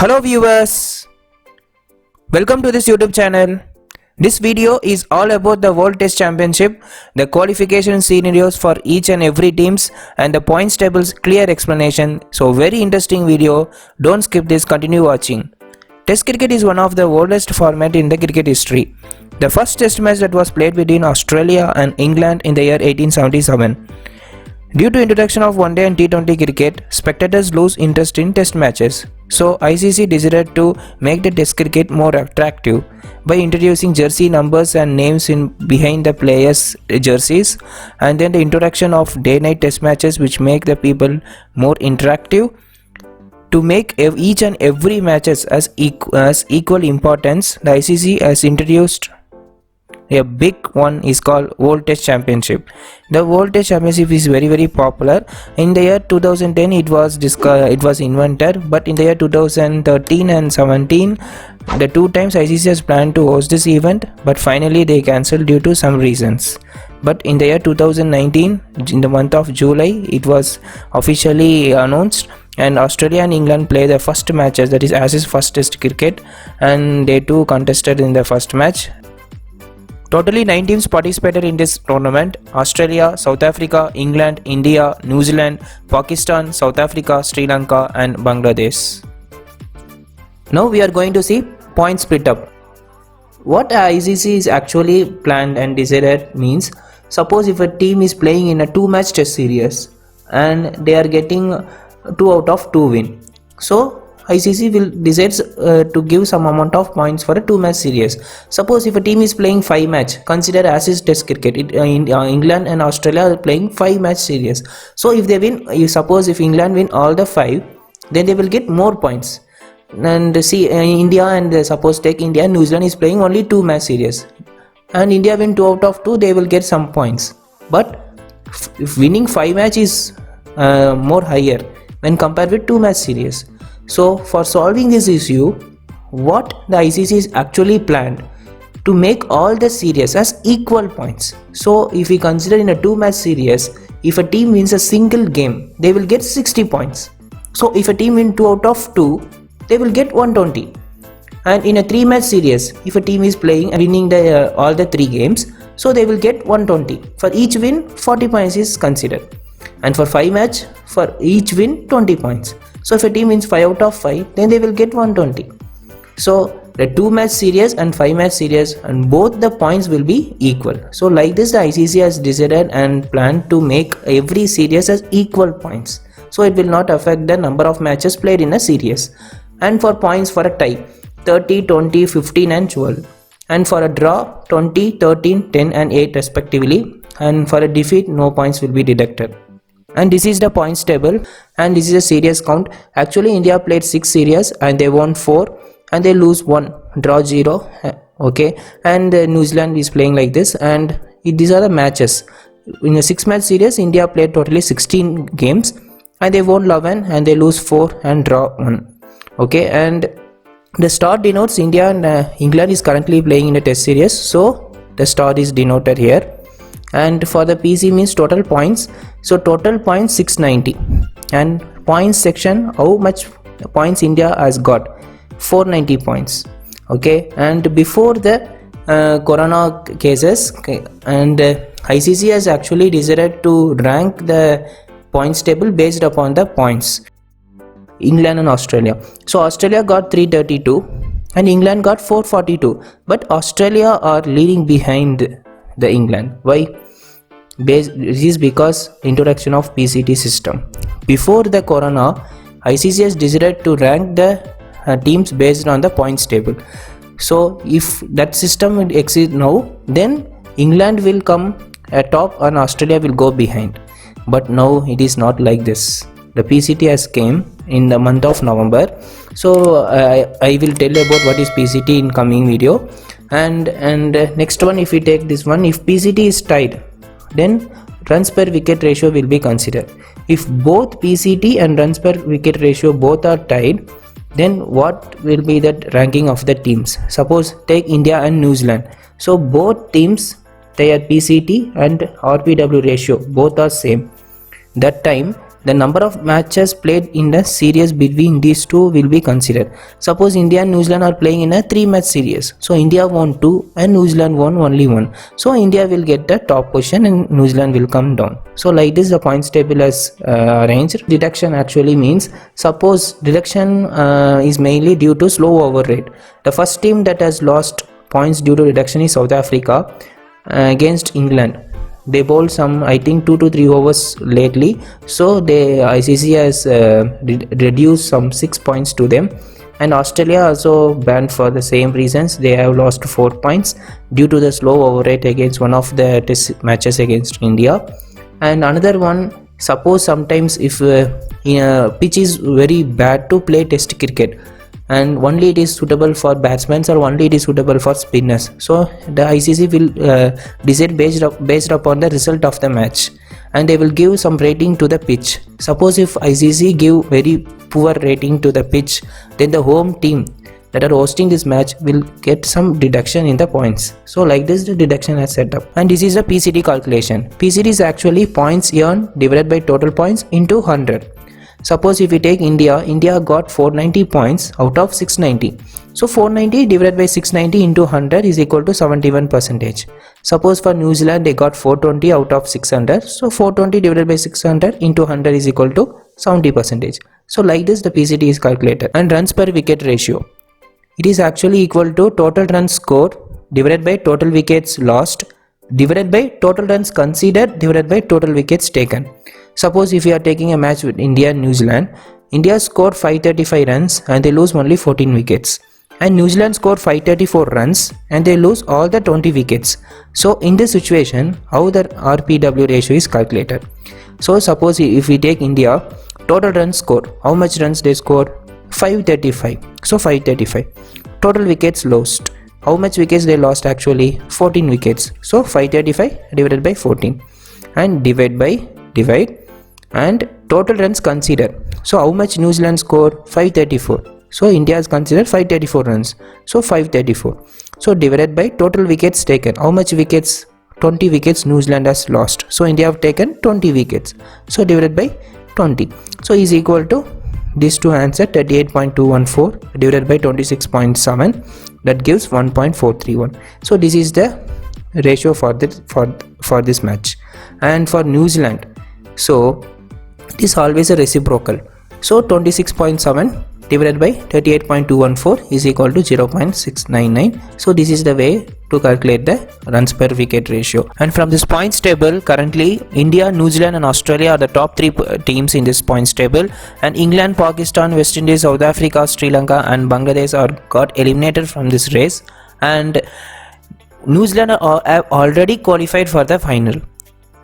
Hello viewers, welcome to this YouTube channel. This video is all about the World Test Championship, the qualification scenarios for each and every teams and the points tables clear explanation. So very interesting video, don't skip this, continue watching. Test cricket is one of the oldest format in the cricket history. The first test match that was played between Australia and England in the year 1877. Due to introduction of one-day and T20 cricket, spectators lose interest in test matches. So ICC decided to make the test cricket more attractive by introducing jersey numbers and names in behind the players' jerseys, and then the introduction of day-night test matches which make the people more interactive. To make each and every matches as equal importance, the ICC has introduced a big one is called World Test Championship. The World Test Championship is very popular. In the year 2010 it was invented, but in the year 2013 and 17 the two times ICC has planned to host this event, but finally they cancelled due to some reasons. But in the year 2019, in the month of July, it was officially announced, and Australia and England play the first matches, that is Ashes first test cricket, and they too contested in the first match. Totally 9 teams participated in this tournament: Australia, South Africa, England, India, New Zealand, Pakistan, South Africa, Sri Lanka and Bangladesh. Now we are going to see point split up. What ICC is actually planned and decided means, suppose if a team is playing in a 2-match test series and they are getting 2 out of 2 win. So ICC will decide to give some amount of points for a 2-match series. Suppose if a team is playing 5-match, consider Ashes test cricket, England and Australia are playing 5-match series. So if they win, suppose if England win all the 5, then they will get more points. And see, India and suppose take India, New Zealand is playing only 2-match series, and India win 2 out of 2, they will get some points. But if winning 5 match is more higher when compared with 2-match series. So for solving this issue, what the ICC is actually planned to make all the series as equal points. So if we consider in a 2-match series, if a team wins a single game, they will get 60 points. So if a team wins 2 out of 2, they will get 120. And in a 3-match series, if a team is playing and winning all the 3 games, so they will get 120. For each win, 40 points is considered. And for 5-match, for each win, 20 points. So if a team wins 5 out of 5, then they will get 120. So the 2-match series and 5-match series, and both the points will be equal. So like this, the ICC has decided and planned to make every series as equal points. So it will not affect the number of matches played in a series. And for points for a tie, 30, 20, 15 and 12. And for a draw, 20, 13, 10 and 8 respectively. And for a defeat, no points will be deducted. And this is the points table, and this is a series count. Actually India played 6 series and they won 4 and they lose 1, draw 0. Okay, and New Zealand is playing like this, and these are the matches. In a 6-match series, India played totally 16 games and they won 11 and they lose 4 and draw 1. Okay, and the star denotes India and England is currently playing in a test series, so the star is denoted here. And for the PC means total points, so total points 690, and points section, how much points India has got, 490 points. Okay, and before the corona cases, and ICC has actually decided to rank the points table based upon the points, England and Australia. So Australia got 332 and England got 442, but Australia are leading behind the England. Why? This is because introduction of PCT system. Before the corona, ICC has decided to rank the teams based on the points table. So if that system will exist now, then England will come at top and Australia will go behind. But now it is not like this. The PCT has came in the month of November. So I will tell you about what is PCT in coming video. And next one, if we take this one, if PCT is tied, then runs per wicket ratio will be considered. If both PCT and runs per wicket ratio both are tied, then what will be the ranking of the teams? Suppose take India and New Zealand. So both teams, their PCT and RPW ratio both are same. That time the number of matches played in the series between these two will be considered. Suppose India and New Zealand are playing in a 3-match series. So India won 2 and New Zealand won only 1. So India will get the top position and New Zealand will come down. So like this the points table is arranged. Deduction actually means, suppose deduction is mainly due to slow over rate. The first team that has lost points due to reduction is South Africa against England. They bowled some, I think, 2 to 3 overs lately, so the ICC has reduced some 6 points to them. And Australia also banned for the same reasons. They have lost 4 points due to the slow over rate against one of the test matches against India. And another one, suppose sometimes if pitch is very bad to play test cricket and only it is suitable for batsmen or only it is suitable for spinners, so the ICC will decide based upon the result of the match, and they will give some rating to the pitch. Suppose if ICC give very poor rating to the pitch, then the home team that are hosting this match will get some deduction in the points. So like this the deduction is set up, and this is a PCT calculation. PCT is actually points earned divided by total points into 100. Suppose if we take India got 490 points out of 690. So 490 divided by 690 into 100 is equal to 71%. Suppose for New Zealand they got 420 out of 600. So 420 divided by 600 into 100 is equal to 70%. So like this the PCT is calculated. And runs per wicket ratio, it is actually equal to total runs scored divided by total wickets lost divided by total runs conceded divided by total wickets taken. Suppose if you are taking a match with India and New Zealand, India scored 535 runs and they lose only 14 wickets. And New Zealand scored 534 runs and they lose all the 20 wickets. So in this situation, how the RPW ratio is calculated? So suppose if we take India, total runs scored, how much runs they scored? 535. So 535. Total wickets lost, how much wickets they lost actually? 14 wickets. So 535 divided by 14 and divide and total runs considered. So how much New Zealand scored? 534. So India has considered 534 runs. So 534. So divided by total wickets taken. How much wickets? 20 wickets New Zealand has lost. So India have taken 20 wickets. So divided by 20. So is equal to these two answer, 38.214 divided by 26.7, that gives 1.431. So this is the ratio for this match. And for New Zealand, so it is always a reciprocal. So 26.7 divided by 38.214 is equal to 0.699. So this is the way to calculate the runs per wicket ratio. And from this points table, currently India, New Zealand and Australia are the top 3 teams in this points table, and England, Pakistan, West Indies, South Africa, Sri Lanka and Bangladesh are got eliminated from this race, and New Zealand have already qualified for the final.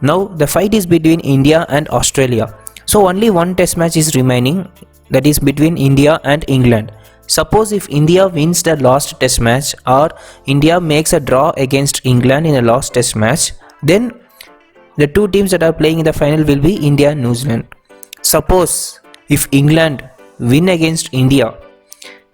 Now the fight is between India and Australia. So only one test match is remaining, that is between India and England. Suppose if India wins the last test match or India makes a draw against England in a last test match, then the two teams that are playing in the final will be India and New Zealand. Suppose if England win against India,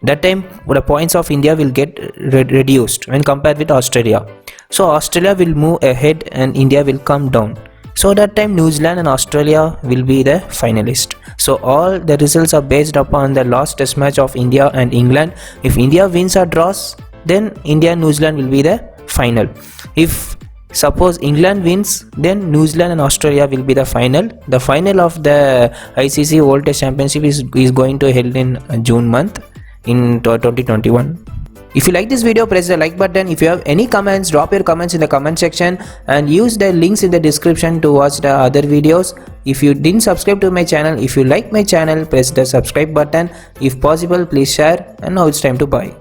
that time the points of India will get reduced when compared with Australia. So Australia will move ahead and India will come down. So that time New Zealand and Australia will be the finalist. So all the results are based upon the last test match of India and England. If India wins or draws, then India and New Zealand will be the final. If suppose England wins, then New Zealand and Australia will be the final. The final of the ICC World Test Championship is going to held in June month in 2021. If you like this video, press the like button. If you have any comments, drop your comments in the comment section and use the links in the description to watch the other videos. If you didn't subscribe to my channel, if you like my channel, press the subscribe button. If possible, please share. And now it's time to buy.